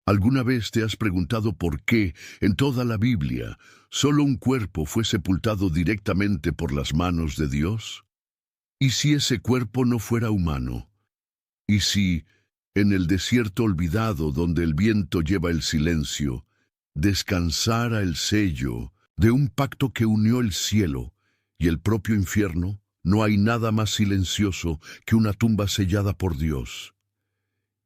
¿Alguna vez te has preguntado por qué, en toda la Biblia, solo un cuerpo fue sepultado directamente por las manos de Dios? ¿Y si ese cuerpo no fuera humano? ¿Y si, en el desierto olvidado donde el viento lleva el silencio, descansara el sello de un pacto que unió el cielo y el propio infierno? No hay nada más silencioso que una tumba sellada por Dios.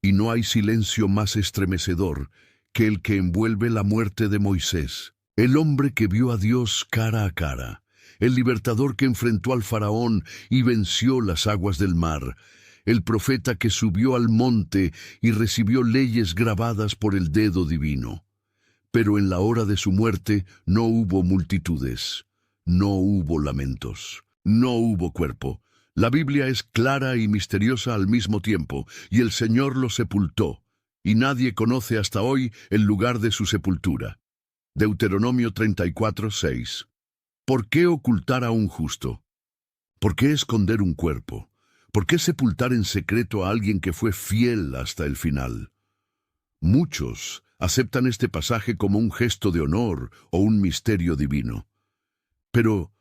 Y no hay silencio más estremecedor que el que envuelve la muerte de Moisés, el hombre que vio a Dios cara a cara, el libertador que enfrentó al faraón y venció las aguas del mar, el profeta que subió al monte y recibió leyes grabadas por el dedo divino. Pero en la hora de su muerte no hubo multitudes, no hubo lamentos, no hubo cuerpo. La Biblia es clara y misteriosa al mismo tiempo, y el Señor lo sepultó, y nadie conoce hasta hoy el lugar de su sepultura. Deuteronomio 34:6. ¿Por qué ocultar a un justo? ¿Por qué esconder un cuerpo? ¿Por qué sepultar en secreto a alguien que fue fiel hasta el final? Muchos aceptan este pasaje como un gesto de honor o un misterio divino. Pero,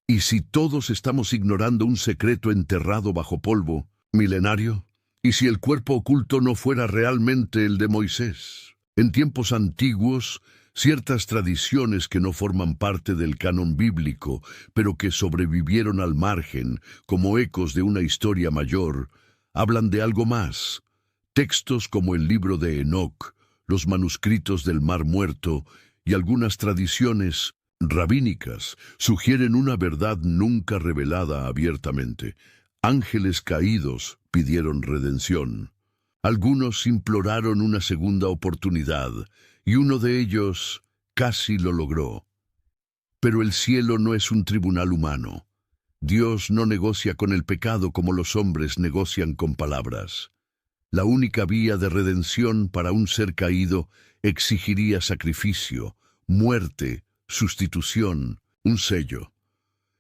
¿y si todos estamos ignorando un secreto enterrado bajo polvo, milenario? ¿Y si el cuerpo oculto no fuera realmente el de Moisés? En tiempos antiguos, ciertas tradiciones que no forman parte del canon bíblico, pero que sobrevivieron al margen, como ecos de una historia mayor, hablan de algo más. Textos como el libro de Enoc, los manuscritos del Mar Muerto y algunas tradiciones rabínicas sugieren una verdad nunca revelada abiertamente. Ángeles caídos pidieron redención. Algunos imploraron una segunda oportunidad, y uno de ellos casi lo logró. Pero el cielo no es un tribunal humano. Dios no negocia con el pecado como los hombres negocian con palabras. La única vía de redención para un ser caído exigiría sacrificio, muerte, sustitución, un sello.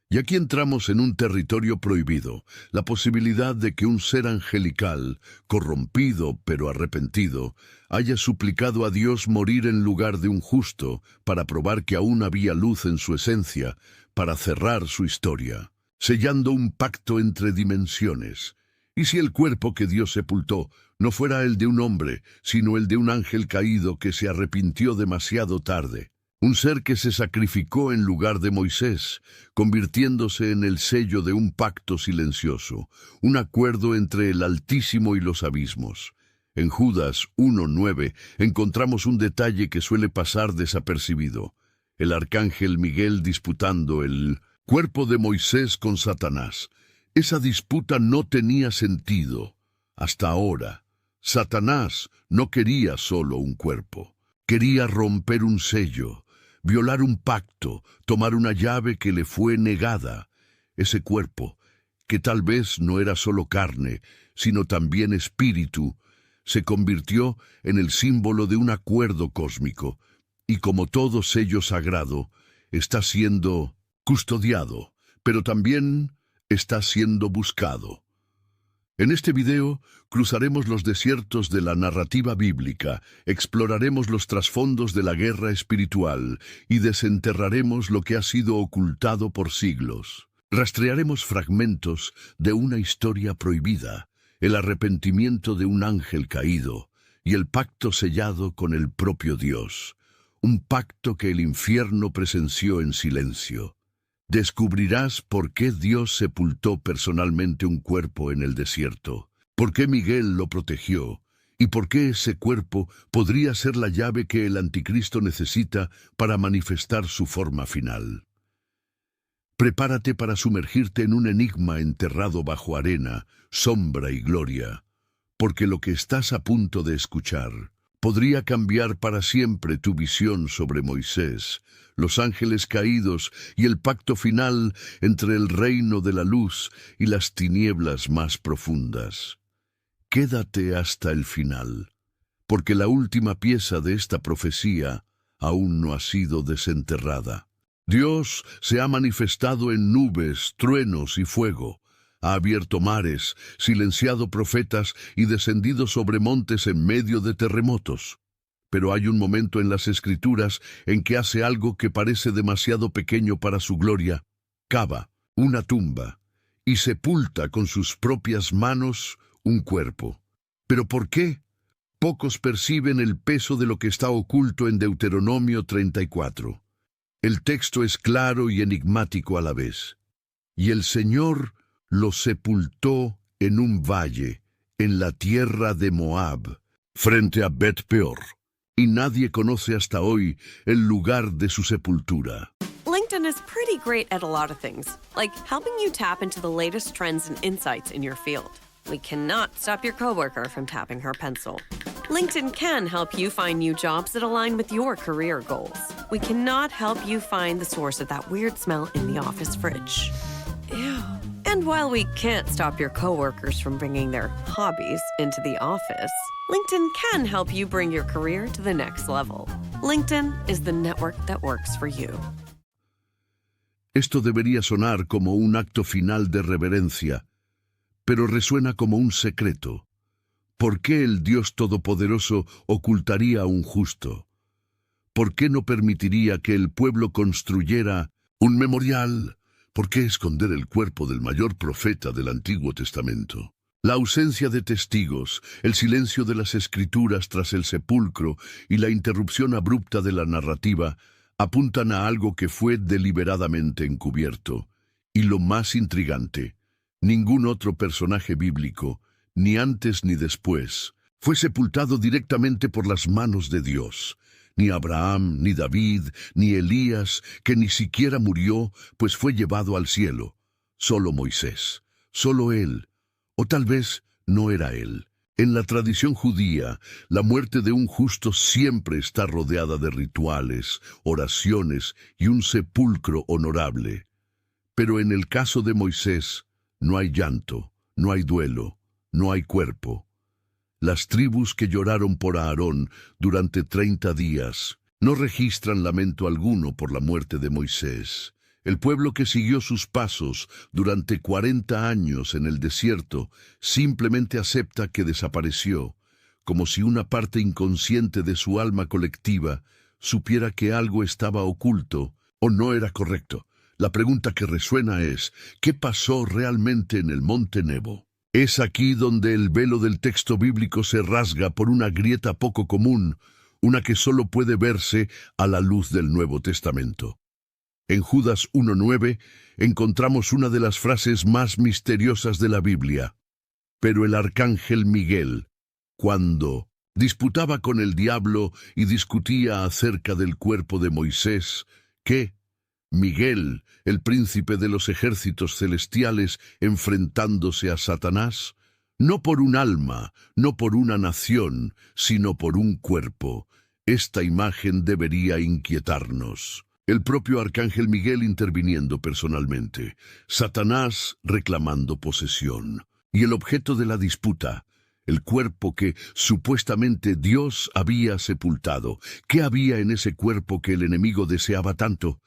Y aquí entramos en un territorio prohibido, la posibilidad de que un ser angelical, corrompido pero arrepentido, haya suplicado a Dios morir en lugar de un justo para probar que aún había luz en su esencia, para cerrar su historia, sellando un pacto entre dimensiones. ¿Y si el cuerpo que Dios sepultó no fuera el de un hombre, sino el de un ángel caído que se arrepintió demasiado tarde? Un ser que se sacrificó en lugar de Moisés, convirtiéndose en el sello de un pacto silencioso, un acuerdo entre el Altísimo y los abismos. En Judas 1:9 encontramos un detalle que suele pasar desapercibido: el arcángel Miguel disputando el cuerpo de Moisés con Satanás. Esa disputa no tenía sentido. Hasta ahora, Satanás no quería solo un cuerpo. Quería romper un sello, violar un pacto, tomar una llave que le fue negada. Ese cuerpo, que tal vez no era solo carne, sino también espíritu, se convirtió en el símbolo de un acuerdo cósmico, y como todo sello sagrado, está siendo custodiado, pero también está siendo buscado. En este video cruzaremos los desiertos de la narrativa bíblica, exploraremos los trasfondos de la guerra espiritual y desenterraremos lo que ha sido ocultado por siglos. Rastrearemos fragmentos de una historia prohibida, el arrepentimiento de un ángel caído y el pacto sellado con el propio Dios, un pacto que el infierno presenció en silencio. Descubrirás por qué Dios sepultó personalmente un cuerpo en el desierto, por qué Miguel lo protegió, y por qué ese cuerpo podría ser la llave que el anticristo necesita para manifestar su forma final. Prepárate para sumergirte en un enigma enterrado bajo arena, sombra y gloria, porque lo que estás a punto de escuchar podría cambiar para siempre tu visión sobre Moisés, los ángeles caídos y el pacto final entre el reino de la luz y las tinieblas más profundas. Quédate hasta el final, porque la última pieza de esta profecía aún no ha sido desenterrada. Dios se ha manifestado en nubes, truenos y fuego. Ha abierto mares, silenciado profetas y descendido sobre montes en medio de terremotos. Pero hay un momento en las Escrituras en que hace algo que parece demasiado pequeño para su gloria. Cava una tumba y sepulta con sus propias manos un cuerpo. ¿Pero por qué? Pocos perciben el peso de lo que está oculto en Deuteronomio 34. El texto es claro y enigmático a la vez. Y el Señor lo sepultó en un valle, en la tierra de Moab, frente a Bet Peor. Y nadie conoce hasta hoy el lugar de su sepultura. LinkedIn is pretty great at a lot of things, like helping you tap into the latest trends and insights in your field. We cannot stop your coworker from tapping her pencil. LinkedIn can help you find new jobs that align with your career goals. We cannot help you find the source of that weird smell in the office fridge. Ew. And while we can't stop your coworkers from bringing their hobbies into the office, LinkedIn can help you bring your career to the next level. LinkedIn is the network that works for you. Esto debería sonar como un acto final de reverencia, pero resuena como un secreto. ¿Por qué el Dios Todopoderoso ocultaría a un justo? ¿Por qué no permitiría que el pueblo construyera un memorial? ¿Por qué esconder el cuerpo del mayor profeta del Antiguo Testamento? La ausencia de testigos, el silencio de las Escrituras tras el sepulcro y la interrupción abrupta de la narrativa apuntan a algo que fue deliberadamente encubierto. Y lo más intrigante, ningún otro personaje bíblico, ni antes ni después, fue sepultado directamente por las manos de Dios. Ni Abraham, ni David, ni Elías, que ni siquiera murió, pues fue llevado al cielo. Solo Moisés, solo él, o tal vez no era él. En la tradición judía, la muerte de un justo siempre está rodeada de rituales, oraciones y un sepulcro honorable. Pero en el caso de Moisés, no hay llanto, no hay duelo, no hay cuerpo. Las tribus que lloraron por Aarón durante 30 días no registran lamento alguno por la muerte de Moisés. El pueblo que siguió sus pasos durante 40 años en el desierto simplemente acepta que desapareció, como si una parte inconsciente de su alma colectiva supiera que algo estaba oculto o no era correcto. La pregunta que resuena es, ¿qué pasó realmente en el Monte Nebo? Es aquí donde el velo del texto bíblico se rasga por una grieta poco común, una que solo puede verse a la luz del Nuevo Testamento. En Judas 1:9 encontramos una de las frases más misteriosas de la Biblia. Pero el arcángel Miguel, cuando disputaba con el diablo y discutía acerca del cuerpo de Moisés, ¿qué? Miguel, el príncipe de los ejércitos celestiales, enfrentándose a Satanás, no por un alma, no por una nación, sino por un cuerpo. Esta imagen debería inquietarnos. El propio arcángel Miguel interviniendo personalmente, Satanás reclamando posesión, y el objeto de la disputa, el cuerpo que supuestamente Dios había sepultado. ¿Qué había en ese cuerpo que el enemigo deseaba tanto?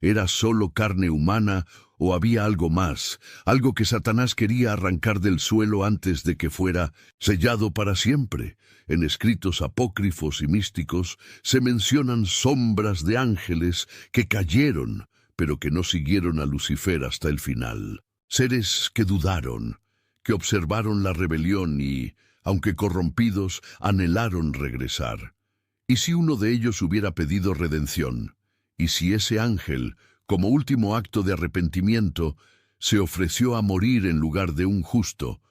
¿Era solo carne humana o había algo más, algo que Satanás quería arrancar del suelo antes de que fuera sellado para siempre? En escritos apócrifos y místicos se mencionan sombras de ángeles que cayeron, pero que no siguieron a Lucifer hasta el final. Seres que dudaron, que observaron la rebelión y, aunque corrompidos, anhelaron regresar. ¿Y si uno de ellos hubiera pedido redención? ¿Y si ese ángel, como último acto de arrepentimiento, se ofreció a morir en lugar de un justo,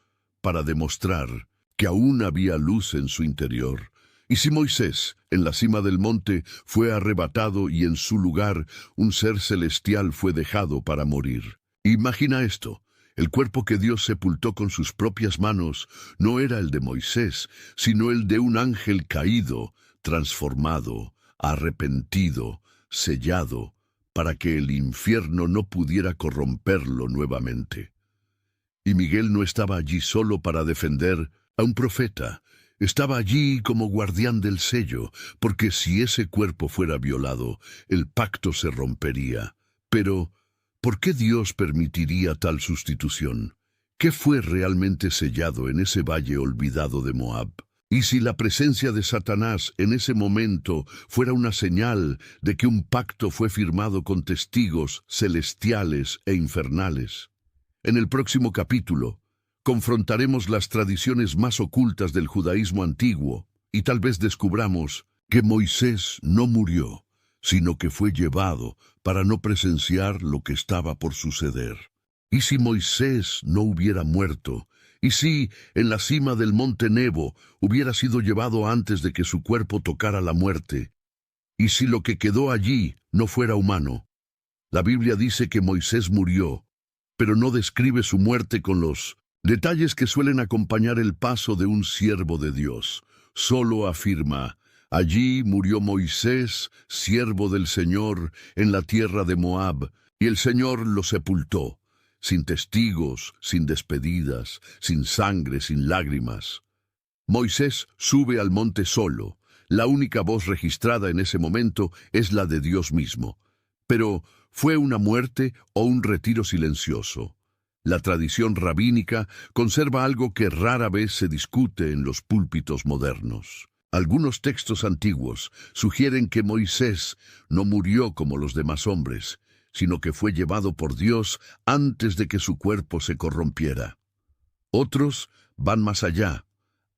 para demostrar que aún había luz en su interior? ¿Y si Moisés, en la cima del monte, fue arrebatado y en su lugar un ser celestial fue dejado para morir? Imagina esto. El cuerpo que Dios sepultó con sus propias manos no era el de Moisés, sino el de un ángel caído, transformado, arrepentido, sellado, para que el infierno no pudiera corromperlo nuevamente. Y Miguel no estaba allí solo para defender a un profeta, estaba allí como guardián del sello, porque si ese cuerpo fuera violado, el pacto se rompería. Pero, ¿por qué Dios permitiría tal sustitución? ¿Qué fue realmente sellado en ese valle olvidado de Moab? Y si la presencia de Satanás en ese momento fuera una señal de que un pacto fue firmado con testigos celestiales e infernales. En el próximo capítulo, confrontaremos las tradiciones más ocultas del judaísmo antiguo y tal vez descubramos que Moisés no murió, sino que fue llevado para no presenciar lo que estaba por suceder. ¿Y si Moisés no hubiera muerto? ¿Y si en la cima del monte Nebo hubiera sido llevado antes de que su cuerpo tocara la muerte? ¿Y si lo que quedó allí no fuera humano? La Biblia dice que Moisés murió, pero no describe su muerte con los detalles que suelen acompañar el paso de un siervo de Dios. Solo afirma: allí murió Moisés, siervo del Señor, en la tierra de Moab, y el Señor lo sepultó, sin testigos, sin despedidas, sin sangre, sin lágrimas. Moisés sube al monte solo. La única voz registrada en ese momento es la de Dios mismo. Pero, ¿fue una muerte o un retiro silencioso? La tradición rabínica conserva algo que rara vez se discute en los púlpitos modernos. Algunos textos antiguos sugieren que Moisés no murió como los demás hombres, sino que fue llevado por Dios antes de que su cuerpo se corrompiera. Otros van más allá,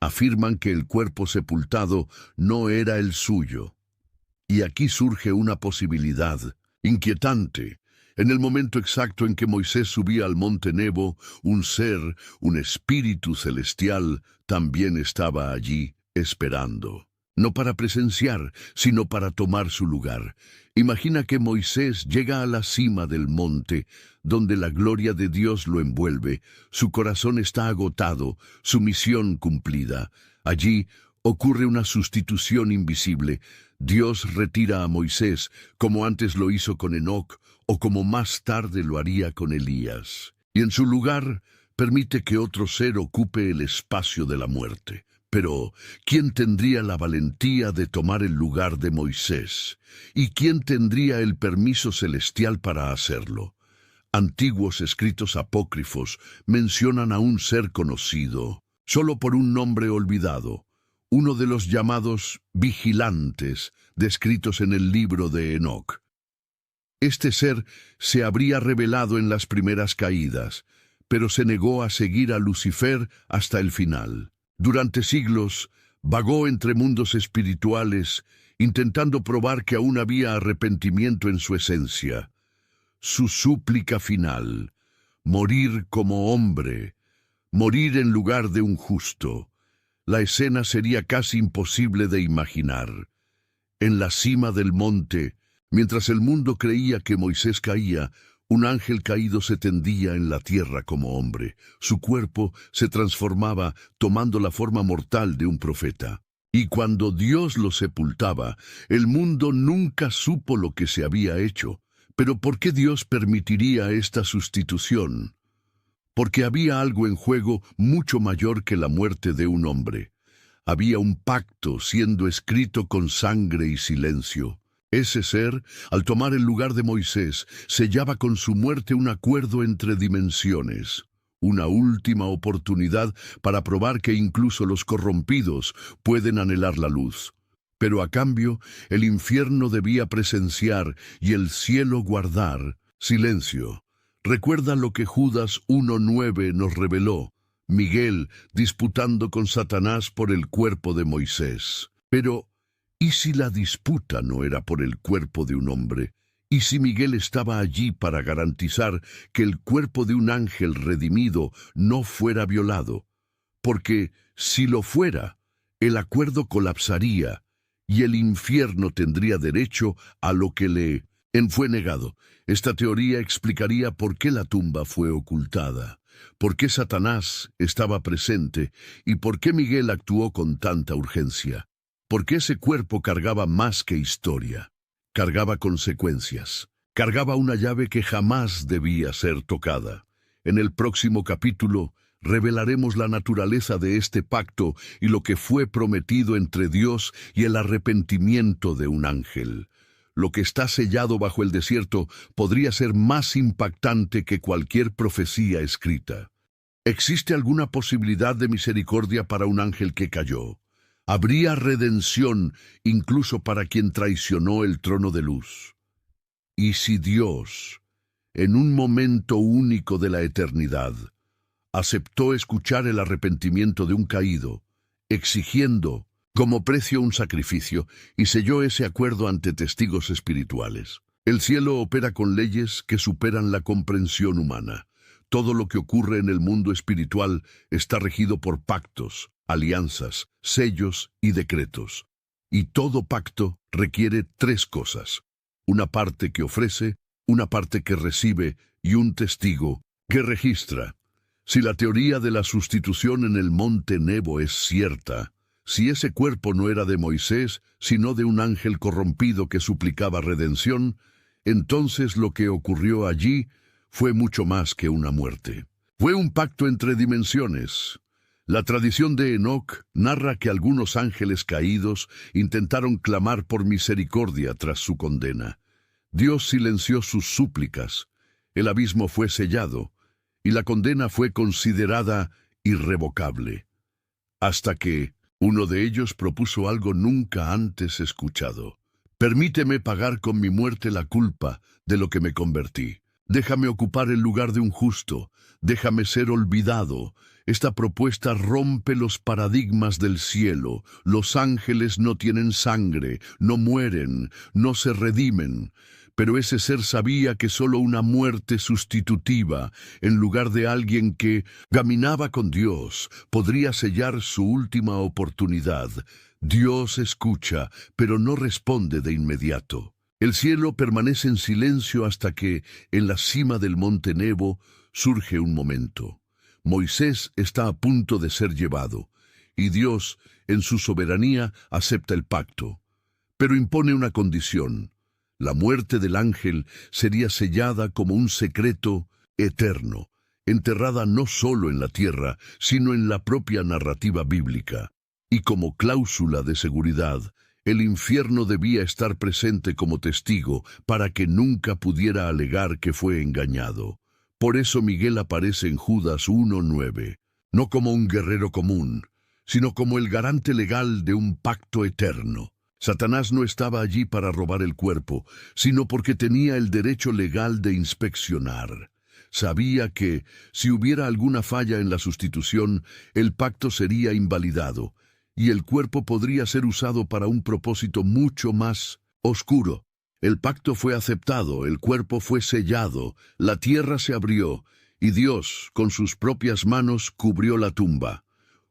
afirman que el cuerpo sepultado no era el suyo. Y aquí surge una posibilidad inquietante. En el momento exacto en que Moisés subía al monte Nebo, un ser, un espíritu celestial, también estaba allí, esperando. No para presenciar, sino para tomar su lugar. Imagina que Moisés llega a la cima del monte, donde la gloria de Dios lo envuelve. Su corazón está agotado, su misión cumplida. Allí ocurre una sustitución invisible. Dios retira a Moisés, como antes lo hizo con Enoc, o como más tarde lo haría con Elías. Y en su lugar, permite que otro ser ocupe el espacio de la muerte. Pero, ¿quién tendría la valentía de tomar el lugar de Moisés? ¿Y quién tendría el permiso celestial para hacerlo? Antiguos escritos apócrifos mencionan a un ser conocido, solo por un nombre olvidado, uno de los llamados vigilantes, descritos en el libro de Enoc. Este ser se habría revelado en las primeras caídas, pero se negó a seguir a Lucifer hasta el final. Durante siglos, vagó entre mundos espirituales, intentando probar que aún había arrepentimiento en su esencia. Su súplica final: morir como hombre, morir en lugar de un justo. La escena sería casi imposible de imaginar. En la cima del monte, mientras el mundo creía que Moisés caía, un ángel caído se tendía en la tierra como hombre. Su cuerpo se transformaba, tomando la forma mortal de un profeta. Y cuando Dios lo sepultaba, el mundo nunca supo lo que se había hecho. Pero ¿por qué Dios permitiría esta sustitución? Porque había algo en juego mucho mayor que la muerte de un hombre. Había un pacto siendo escrito con sangre y silencio. Ese ser, al tomar el lugar de Moisés, sellaba con su muerte un acuerdo entre dimensiones, una última oportunidad para probar que incluso los corrompidos pueden anhelar la luz. Pero a cambio, el infierno debía presenciar y el cielo guardar silencio. Recuerda lo que Judas 1:9 nos reveló: Miguel disputando con Satanás por el cuerpo de Moisés. Pero, ¿y si la disputa no era por el cuerpo de un hombre? ¿Y si Miguel estaba allí para garantizar que el cuerpo de un ángel redimido no fuera violado? Porque, si lo fuera, el acuerdo colapsaría y el infierno tendría derecho a lo que le fue negado. Esta teoría explicaría por qué la tumba fue ocultada, por qué Satanás estaba presente y por qué Miguel actuó con tanta urgencia. Porque ese cuerpo cargaba más que historia, cargaba consecuencias, cargaba una llave que jamás debía ser tocada. En el próximo capítulo revelaremos la naturaleza de este pacto y lo que fue prometido entre Dios y el arrepentimiento de un ángel. Lo que está sellado bajo el desierto podría ser más impactante que cualquier profecía escrita. ¿Existe alguna posibilidad de misericordia para un ángel que cayó? Habría redención incluso para quien traicionó el trono de luz. Y si Dios, en un momento único de la eternidad, aceptó escuchar el arrepentimiento de un caído, exigiendo como precio un sacrificio, y selló ese acuerdo ante testigos espirituales. El cielo opera con leyes que superan la comprensión humana. Todo lo que ocurre en el mundo espiritual está regido por pactos, alianzas, sellos y decretos. Y todo pacto requiere tres cosas: una parte que ofrece, una parte que recibe y un testigo que registra. Si la teoría de la sustitución en el monte Nebo es cierta, si ese cuerpo no era de Moisés, sino de un ángel corrompido que suplicaba redención, entonces lo que ocurrió allí fue mucho más que una muerte. Fue un pacto entre dimensiones. La tradición de Enoc narra que algunos ángeles caídos intentaron clamar por misericordia tras su condena. Dios silenció sus súplicas, el abismo fue sellado, y la condena fue considerada irrevocable. Hasta que uno de ellos propuso algo nunca antes escuchado. Permíteme pagar con mi muerte la culpa de lo que me convertí. Déjame ocupar el lugar de un justo. Déjame ser olvidado. Esta propuesta rompe los paradigmas del cielo. Los ángeles no tienen sangre, no mueren, no se redimen. Pero ese ser sabía que solo una muerte sustitutiva, en lugar de alguien que caminaba con Dios, podría sellar su última oportunidad. Dios escucha, pero no responde de inmediato. El cielo permanece en silencio hasta que, en la cima del monte Nebo, surge un momento. Moisés está a punto de ser llevado, y Dios, en su soberanía, acepta el pacto. Pero impone una condición. La muerte del ángel sería sellada como un secreto eterno, enterrada no solo en la tierra, sino en la propia narrativa bíblica. Y como cláusula de seguridad, el infierno debía estar presente como testigo para que nunca pudiera alegar que fue engañado. Por eso Miguel aparece en Judas 1:9, no como un guerrero común, sino como el garante legal de un pacto eterno. Satanás no estaba allí para robar el cuerpo, sino porque tenía el derecho legal de inspeccionar. Sabía que, si hubiera alguna falla en la sustitución, el pacto sería invalidado, y el cuerpo podría ser usado para un propósito mucho más oscuro. El pacto fue aceptado, el cuerpo fue sellado, la tierra se abrió, y Dios, con sus propias manos, cubrió la tumba.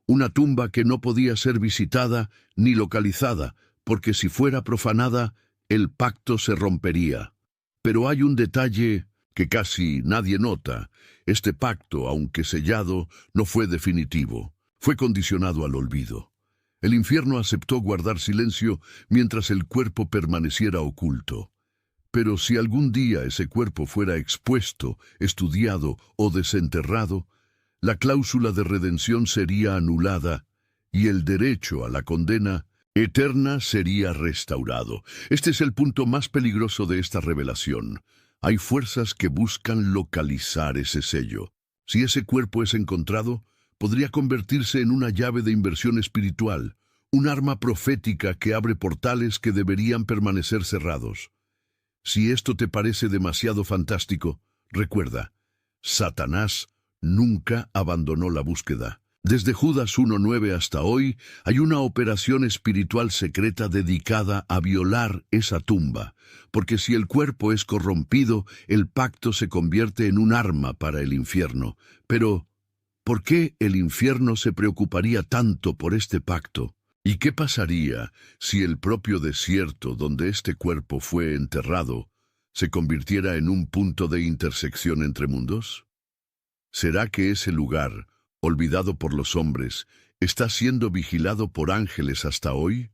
Una tumba que no podía ser visitada ni localizada, porque si fuera profanada, el pacto se rompería. Pero hay un detalle que casi nadie nota. Este pacto, aunque sellado, no fue definitivo. Fue condicionado al olvido. El infierno aceptó guardar silencio mientras el cuerpo permaneciera oculto. Pero si algún día ese cuerpo fuera expuesto, estudiado o desenterrado, la cláusula de redención sería anulada y el derecho a la condena eterna sería restaurado. Este es el punto más peligroso de esta revelación. Hay fuerzas que buscan localizar ese sello. Si ese cuerpo es encontrado, podría convertirse en una llave de inversión espiritual, un arma profética que abre portales que deberían permanecer cerrados. Si esto te parece demasiado fantástico, recuerda, Satanás nunca abandonó la búsqueda. Desde Judas 1:9 hasta hoy, hay una operación espiritual secreta dedicada a violar esa tumba, porque si el cuerpo es corrompido, el pacto se convierte en un arma para el infierno. Pero, ¿por qué el infierno se preocuparía tanto por este pacto? ¿Y qué pasaría si el propio desierto donde este cuerpo fue enterrado se convirtiera en un punto de intersección entre mundos? ¿Será que ese lugar, olvidado por los hombres, está siendo vigilado por ángeles hasta hoy?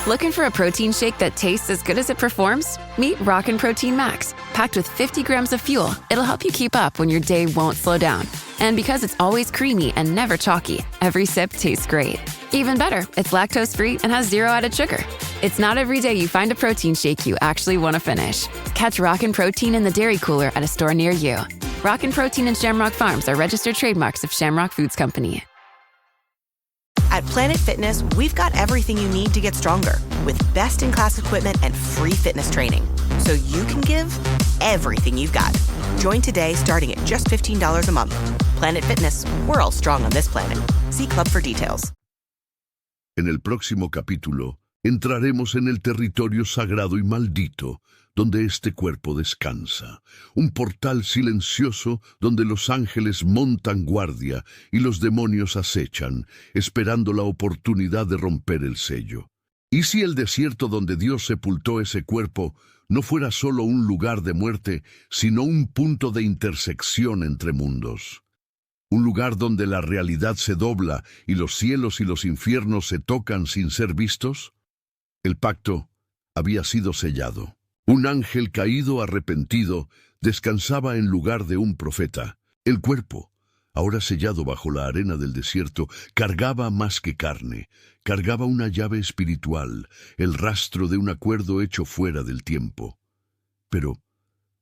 Looking for a protein shake that tastes as good as it performs? Meet Rockin' Protein Max. Packed with 50 grams of fuel, it'll help you keep up when your day won't slow down. And because it's always creamy and never chalky, every sip tastes great. Even better, it's lactose-free and has 0 added sugar. It's not every day you find a protein shake you actually want to finish. Catch Rockin' Protein in the dairy cooler at a store near you. Rockin' Protein and Shamrock Farms are registered trademarks of Shamrock Foods Company. At Planet Fitness, we've got everything you need to get stronger with best-in-class equipment and free fitness training, so you can give everything you've got. Join today starting at just $15 a month. Planet Fitness, we're all strong on this planet. See Club for details. En el próximo capítulo, entraremos en el territorio sagrado y maldito, donde este cuerpo descansa, un portal silencioso donde los ángeles montan guardia y los demonios acechan, esperando la oportunidad de romper el sello. ¿Y si el desierto donde Dios sepultó ese cuerpo no fuera solo un lugar de muerte, sino un punto de intersección entre mundos? Un lugar donde la realidad se dobla y los cielos y los infiernos se tocan sin ser vistos. El pacto había sido sellado. Un ángel caído arrepentido descansaba en lugar de un profeta. El cuerpo, ahora sellado bajo la arena del desierto, cargaba más que carne, cargaba una llave espiritual, el rastro de un acuerdo hecho fuera del tiempo. Pero,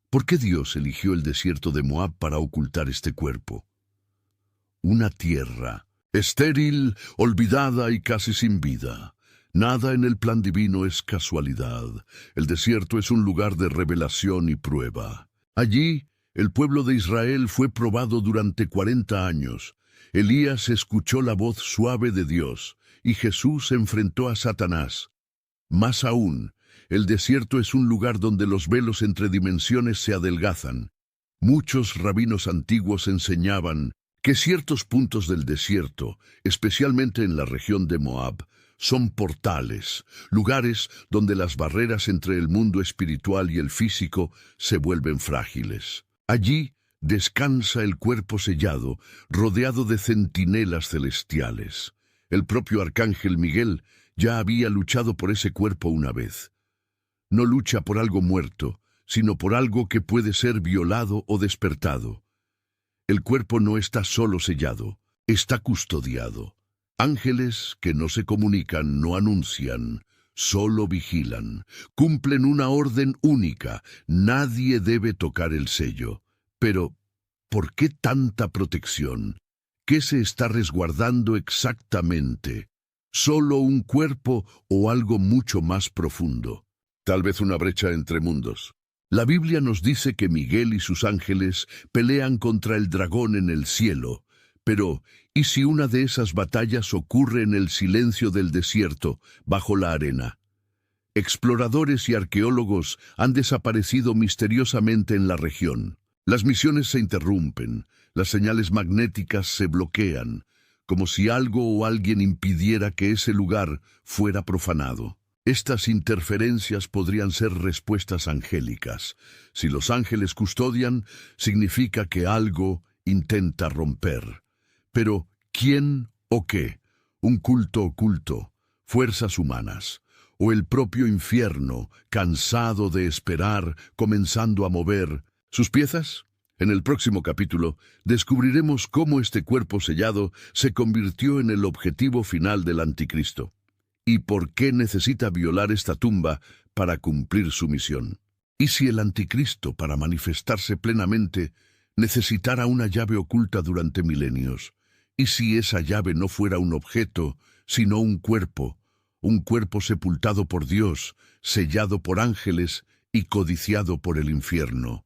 ¿por qué Dios eligió el desierto de Moab para ocultar este cuerpo? Una tierra, estéril, olvidada y casi sin vida. Nada en el plan divino es casualidad. El desierto es un lugar de revelación y prueba. Allí, el pueblo de Israel fue probado durante 40 años. Elías escuchó la voz suave de Dios, y Jesús enfrentó a Satanás. Más aún, el desierto es un lugar donde los velos entre dimensiones se adelgazan. Muchos rabinos antiguos enseñaban que ciertos puntos del desierto, especialmente en la región de Moab, son portales, lugares donde las barreras entre el mundo espiritual y el físico se vuelven frágiles. Allí descansa el cuerpo sellado, rodeado de centinelas celestiales. El propio arcángel Miguel ya había luchado por ese cuerpo una vez. No lucha por algo muerto, sino por algo que puede ser violado o despertado. El cuerpo no está solo sellado, está custodiado. Ángeles que no se comunican, no anuncian, solo vigilan. Cumplen una orden única. Nadie debe tocar el sello. Pero, ¿por qué tanta protección? ¿Qué se está resguardando exactamente? ¿Solo un cuerpo o algo mucho más profundo? Tal vez una brecha entre mundos. La Biblia nos dice que Miguel y sus ángeles pelean contra el dragón en el cielo. Pero, ¿y si una de esas batallas ocurre en el silencio del desierto, bajo la arena? Exploradores y arqueólogos han desaparecido misteriosamente en la región. Las misiones se interrumpen, las señales magnéticas se bloquean, como si algo o alguien impidiera que ese lugar fuera profanado. Estas interferencias podrían ser respuestas angélicas. Si los ángeles custodian, significa que algo intenta romper. Pero, ¿quién o qué? ¿Un culto oculto? ¿Fuerzas humanas? ¿O el propio infierno, cansado de esperar, comenzando a mover sus piezas? En el próximo capítulo, descubriremos cómo este cuerpo sellado se convirtió en el objetivo final del anticristo. ¿Y por qué necesita violar esta tumba para cumplir su misión? ¿Y si el anticristo, para manifestarse plenamente, necesitara una llave oculta durante milenios? ¿Y si esa llave no fuera un objeto, sino un cuerpo sepultado por Dios, sellado por ángeles y codiciado por el infierno?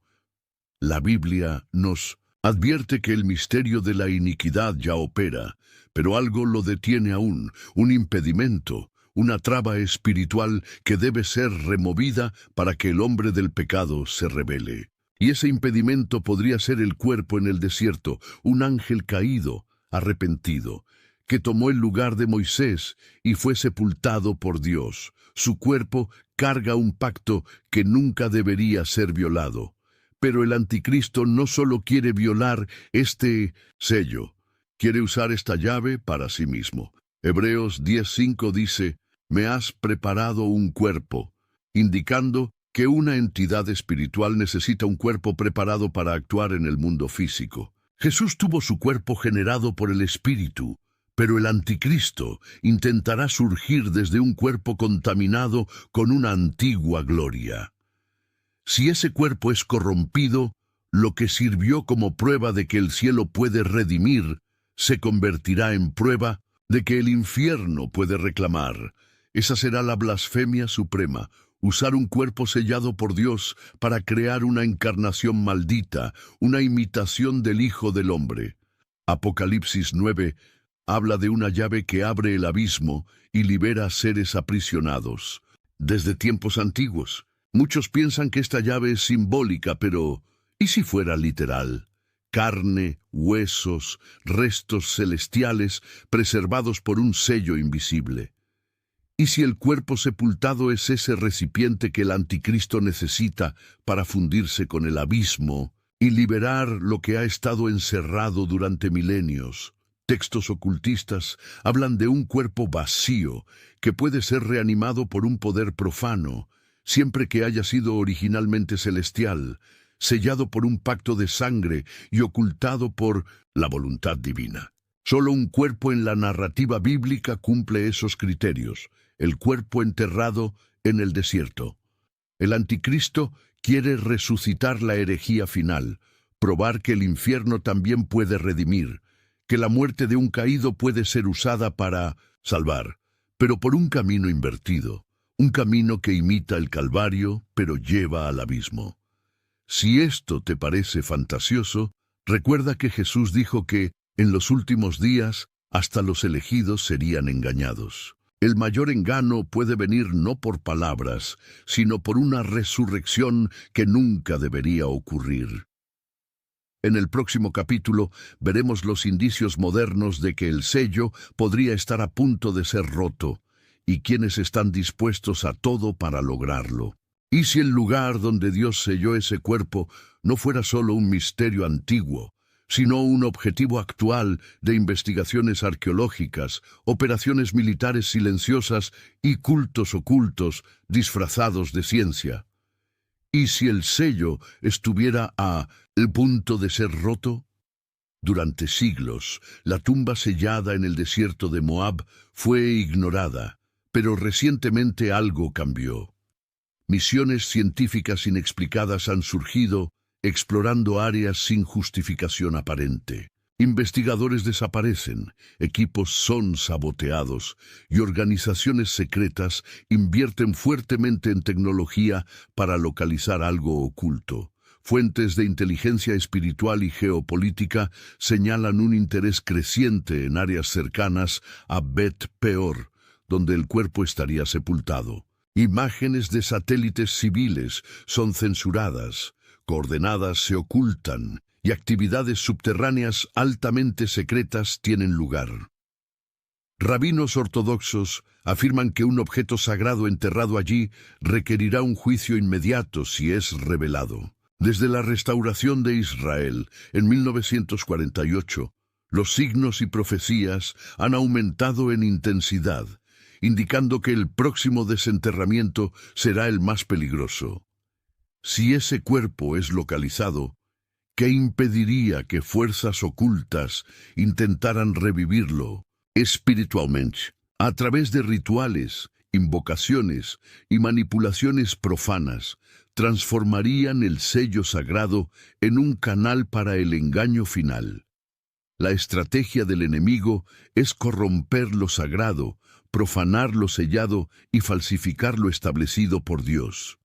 La Biblia nos advierte que el misterio de la iniquidad ya opera, pero algo lo detiene aún, un impedimento, una traba espiritual que debe ser removida para que el hombre del pecado se rebele. Y ese impedimento podría ser el cuerpo en el desierto, un ángel caído, arrepentido, que tomó el lugar de Moisés y fue sepultado por Dios. Su cuerpo carga un pacto que nunca debería ser violado. Pero el anticristo no solo quiere violar este sello, quiere usar esta llave para sí mismo. Hebreos 10:5 dice, «Me has preparado un cuerpo», indicando que una entidad espiritual necesita un cuerpo preparado para actuar en el mundo físico. Jesús tuvo su cuerpo generado por el Espíritu, pero el anticristo intentará surgir desde un cuerpo contaminado con una antigua gloria. Si ese cuerpo es corrompido, lo que sirvió como prueba de que el cielo puede redimir, se convertirá en prueba de que el infierno puede reclamar. Esa será la blasfemia suprema, usar un cuerpo sellado por Dios para crear una encarnación maldita, una imitación del Hijo del Hombre. Apocalipsis 9 habla de una llave que abre el abismo y libera a seres aprisionados. Desde tiempos antiguos, muchos piensan que esta llave es simbólica, pero ¿y si fuera literal? Carne, huesos, restos celestiales preservados por un sello invisible. ¿Y si el cuerpo sepultado es ese recipiente que el anticristo necesita para fundirse con el abismo y liberar lo que ha estado encerrado durante milenios? Textos ocultistas hablan de un cuerpo vacío que puede ser reanimado por un poder profano, siempre que haya sido originalmente celestial, sellado por un pacto de sangre y ocultado por la voluntad divina. Solo un cuerpo en la narrativa bíblica cumple esos criterios: el cuerpo enterrado en el desierto. El anticristo quiere resucitar la herejía final, probar que el infierno también puede redimir, que la muerte de un caído puede ser usada para salvar, pero por un camino invertido, un camino que imita el Calvario, pero lleva al abismo. Si esto te parece fantasioso, recuerda que Jesús dijo que, en los últimos días, hasta los elegidos serían engañados. El mayor engaño puede venir no por palabras, sino por una resurrección que nunca debería ocurrir. En el próximo capítulo veremos los indicios modernos de que el sello podría estar a punto de ser roto, y quienes están dispuestos a todo para lograrlo. ¿Y si el lugar donde Dios selló ese cuerpo no fuera solo un misterio antiguo, sino un objetivo actual de investigaciones arqueológicas, operaciones militares silenciosas y cultos ocultos disfrazados de ciencia? ¿Y si el sello estuviera a el punto de ser roto? Durante siglos, la tumba sellada en el desierto de Moab fue ignorada, pero recientemente algo cambió. Misiones científicas inexplicadas han surgido, explorando áreas sin justificación aparente. Investigadores desaparecen, equipos son saboteados y organizaciones secretas invierten fuertemente en tecnología para localizar algo oculto. Fuentes de inteligencia espiritual y geopolítica señalan un interés creciente en áreas cercanas a Bet Peor, donde el cuerpo estaría sepultado. Imágenes de satélites civiles son censuradas, coordenadas se ocultan y actividades subterráneas altamente secretas tienen lugar. Rabinos ortodoxos afirman que un objeto sagrado enterrado allí requerirá un juicio inmediato si es revelado. Desde la restauración de Israel en 1948, los signos y profecías han aumentado en intensidad, indicando que el próximo desenterramiento será el más peligroso. Si ese cuerpo es localizado, ¿qué impediría que fuerzas ocultas intentaran revivirlo espiritualmente? A través de rituales, invocaciones y manipulaciones profanas, transformarían el sello sagrado en un canal para el engaño final. La estrategia del enemigo es corromper lo sagrado, profanar lo sellado y falsificar lo establecido por Dios.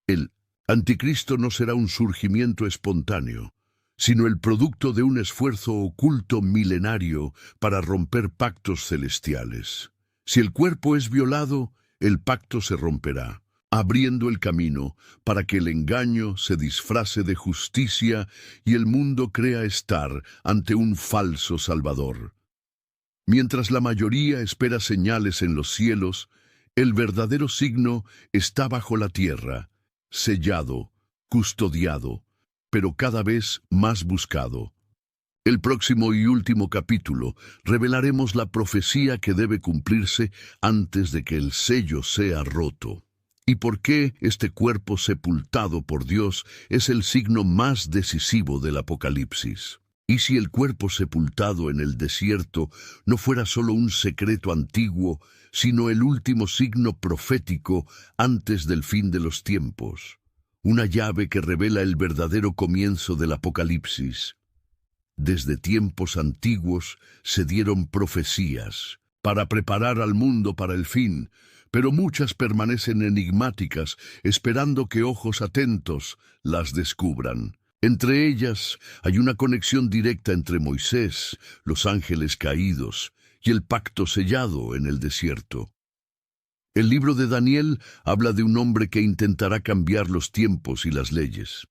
El anticristo no será un surgimiento espontáneo, sino el producto de un esfuerzo oculto milenario para romper pactos celestiales. Si el cuerpo es violado, el pacto se romperá, abriendo el camino para que el engaño se disfrace de justicia y el mundo crea estar ante un falso Salvador. Mientras la mayoría espera señales en los cielos, el verdadero signo está bajo la tierra, sellado, custodiado, pero cada vez más buscado. El próximo y último capítulo revelaremos la profecía que debe cumplirse antes de que el sello sea roto. ¿Y por qué este cuerpo sepultado por Dios es el signo más decisivo del Apocalipsis? ¿Y si el cuerpo sepultado en el desierto no fuera solo un secreto antiguo, sino el último signo profético antes del fin de los tiempos? Una llave que revela el verdadero comienzo del Apocalipsis. Desde tiempos antiguos se dieron profecías para preparar al mundo para el fin, pero muchas permanecen enigmáticas, esperando que ojos atentos las descubran. Entre ellas hay una conexión directa entre Moisés, los ángeles caídos y el pacto sellado en el desierto. El libro de Daniel habla de un hombre que intentará cambiar los tiempos y las leyes.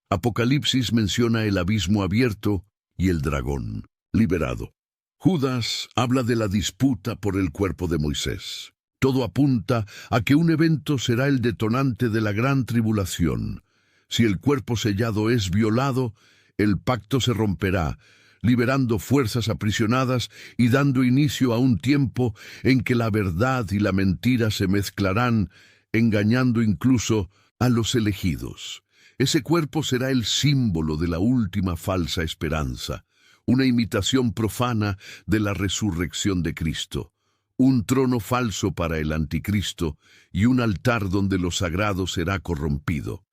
Apocalipsis menciona el abismo abierto y el dragón liberado. Judas habla de la disputa por el cuerpo de Moisés. Todo apunta a que un evento será el detonante de la gran tribulación. Si el cuerpo sellado es violado, el pacto se romperá, liberando fuerzas aprisionadas y dando inicio a un tiempo en que la verdad y la mentira se mezclarán, engañando incluso a los elegidos. Ese cuerpo será el símbolo de la última falsa esperanza, una imitación profana de la resurrección de Cristo, un trono falso para el anticristo y un altar donde lo sagrado será corrompido.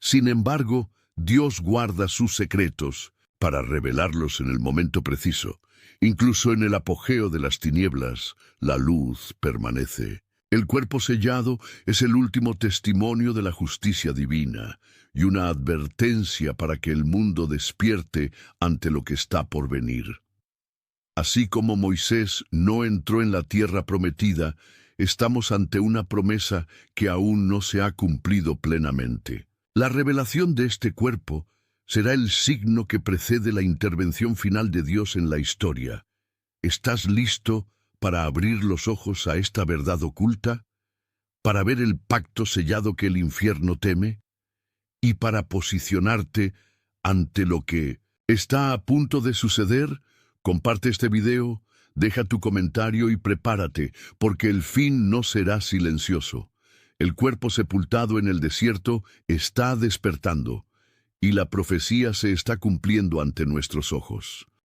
Sin embargo, Dios guarda sus secretos para revelarlos en el momento preciso. Incluso en el apogeo de las tinieblas, la luz permanece. El cuerpo sellado es el último testimonio de la justicia divina y una advertencia para que el mundo despierte ante lo que está por venir. Así como Moisés no entró en la tierra prometida, estamos ante una promesa que aún no se ha cumplido plenamente. La revelación de este cuerpo será el signo que precede la intervención final de Dios en la historia. ¿Estás listo para abrir los ojos a esta verdad oculta? ¿Para ver el pacto sellado que el infierno teme? ¿Y para posicionarte ante lo que está a punto de suceder? Comparte este video, deja tu comentario y prepárate, porque el fin no será silencioso. El cuerpo sepultado en el desierto está despertando, y la profecía se está cumpliendo ante nuestros ojos.